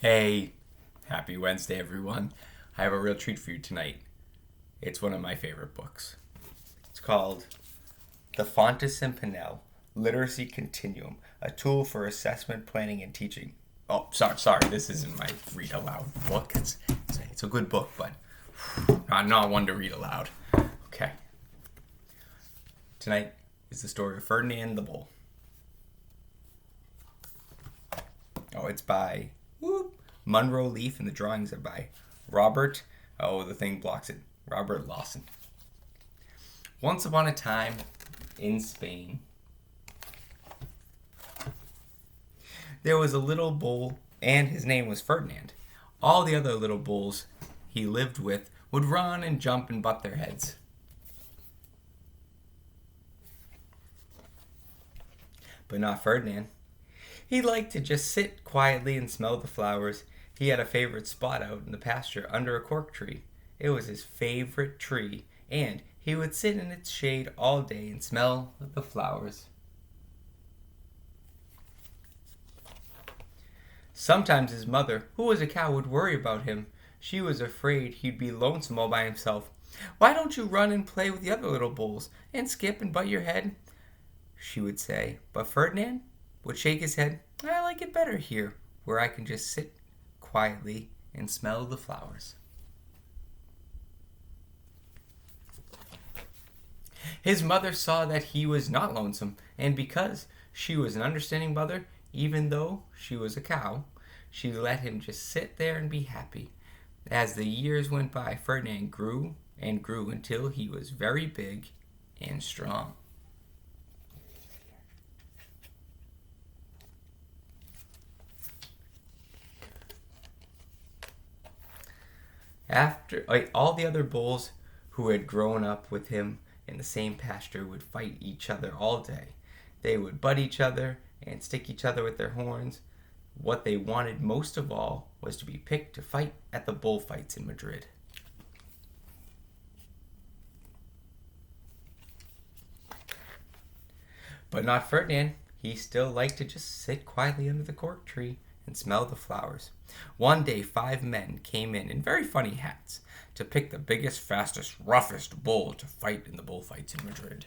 Hey, happy Wednesday, everyone. I have a real treat for you tonight. It's one of my favorite books. It's called The Fontes and Pinnell Literacy Continuum, a tool for assessment, planning, and teaching. Oh, sorry, this isn't my read aloud book. It's a good book, but not one to read aloud. Okay. Tonight is the story of Ferdinand the Bull. Oh, it's by Munro Leaf, and the drawings are by Robert Lawson. Once upon a time in Spain, there was a little bull, and his name was Ferdinand. All the other little bulls he lived with would run and jump and butt their heads. But not Ferdinand. He liked to just sit quietly and smell the flowers. He had a favorite spot out in the pasture under a cork tree. It was his favorite tree, and he would sit in its shade all day and smell the flowers. Sometimes his mother, who was a cow, would worry about him. She was afraid he'd be lonesome all by himself. "Why don't you run and play with the other little bulls and skip and butt your head?" she would say. But Ferdinand would shake his head. "I like it better here, where I can just sit quietly and smell the flowers." His mother saw that he was not lonesome, and because she was an understanding mother, even though she was a cow, she let him just sit there and be happy. As the years went by, Ferdinand grew and grew until he was very big and strong. After all the other bulls who had grown up with him in the same pasture would fight each other all day. They would butt each other and stick each other with their horns. What they wanted most of all was to be picked to fight at the bullfights in Madrid. But not Ferdinand. He still liked to just sit quietly under the cork tree and smell the flowers. One day, 5 men came in very funny hats to pick the biggest, fastest, roughest bull to fight in the bullfights in Madrid.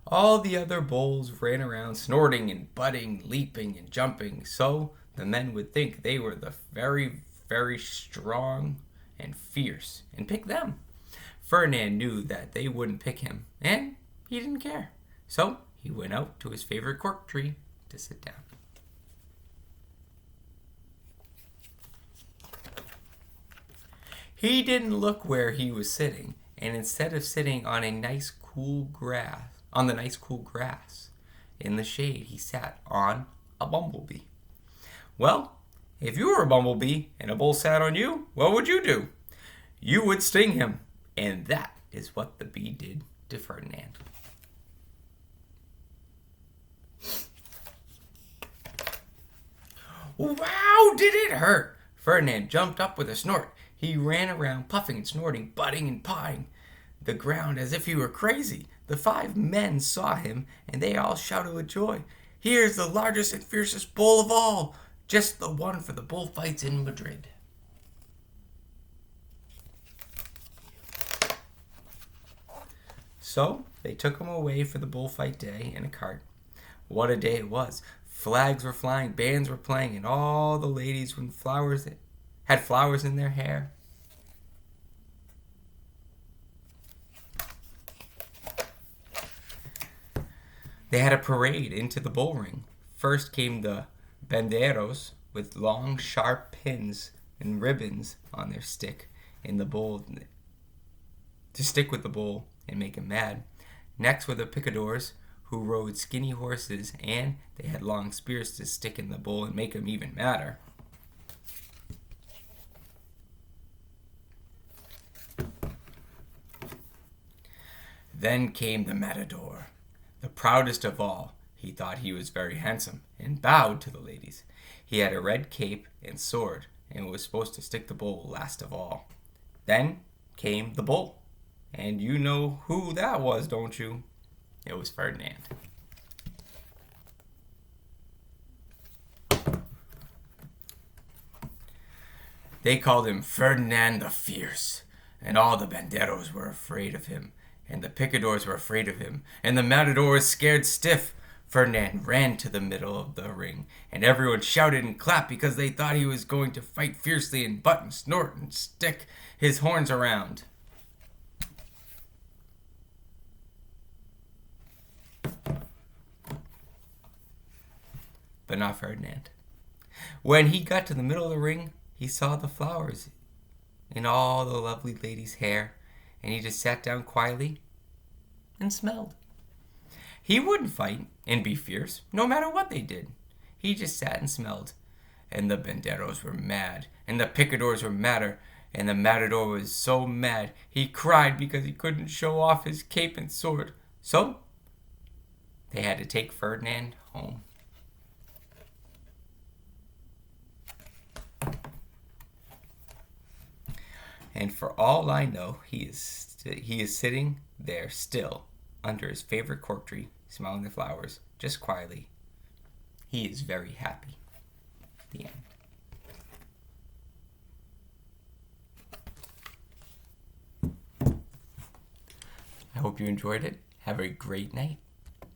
All the other bulls ran around snorting and butting, leaping and jumping, so the men would think they were the very, very strong and fierce and pick them. Ferdinand knew that they wouldn't pick him, and he didn't care. So he went out to his favorite cork tree to sit down. He didn't look where he was sitting, and instead of sitting on the nice cool grass in the shade, he sat on a bumblebee. Well, if you were a bumblebee and a bull sat on you, what would you do? You would sting him, and that is what the bee did to Ferdinand. "Wow, did it hurt?" Ferdinand jumped up with a snort. He ran around puffing and snorting, butting and pawing the ground as if he were crazy. The 5 men saw him, and they all shouted with joy. "Here's the largest and fiercest bull of all, just the one for the bullfights in Madrid." So they took him away for the bullfight day in a cart. What a day it was. Flags were flying, bands were playing, and all the ladies had flowers in their hair. They had a parade into the bull ring. First came the banderos with long, sharp pins and ribbons on their stick in the bull to stick with the bull and make him mad. Next were the picadors, who rode skinny horses, and they had long spears to stick in the bull and make him even madder. Then came the matador, the proudest of all. He thought he was very handsome and bowed to the ladies. He had a red cape and sword and was supposed to stick the bull last of all. Then came the bull, and you know who that was, don't you? It was Ferdinand. They called him Ferdinand the Fierce, and all the banderos were afraid of him, and the picadors were afraid of him, and the matador was scared stiff. Ferdinand ran to the middle of the ring, and everyone shouted and clapped because they thought he was going to fight fiercely and butt and snort and stick his horns around. But not Ferdinand. When he got to the middle of the ring, he saw the flowers in all the lovely lady's hair, and he just sat down quietly and smelled. He wouldn't fight and be fierce, no matter what they did. He just sat and smelled. And the banderos were mad, and the picadors were madder, and the matador was so mad he cried because he couldn't show off his cape and sword. So, they had to take Ferdinand home. And for all I know, he is sitting there still under his favorite cork tree, smelling the flowers, just quietly. He is very happy. The end. I hope you enjoyed it. Have a great night.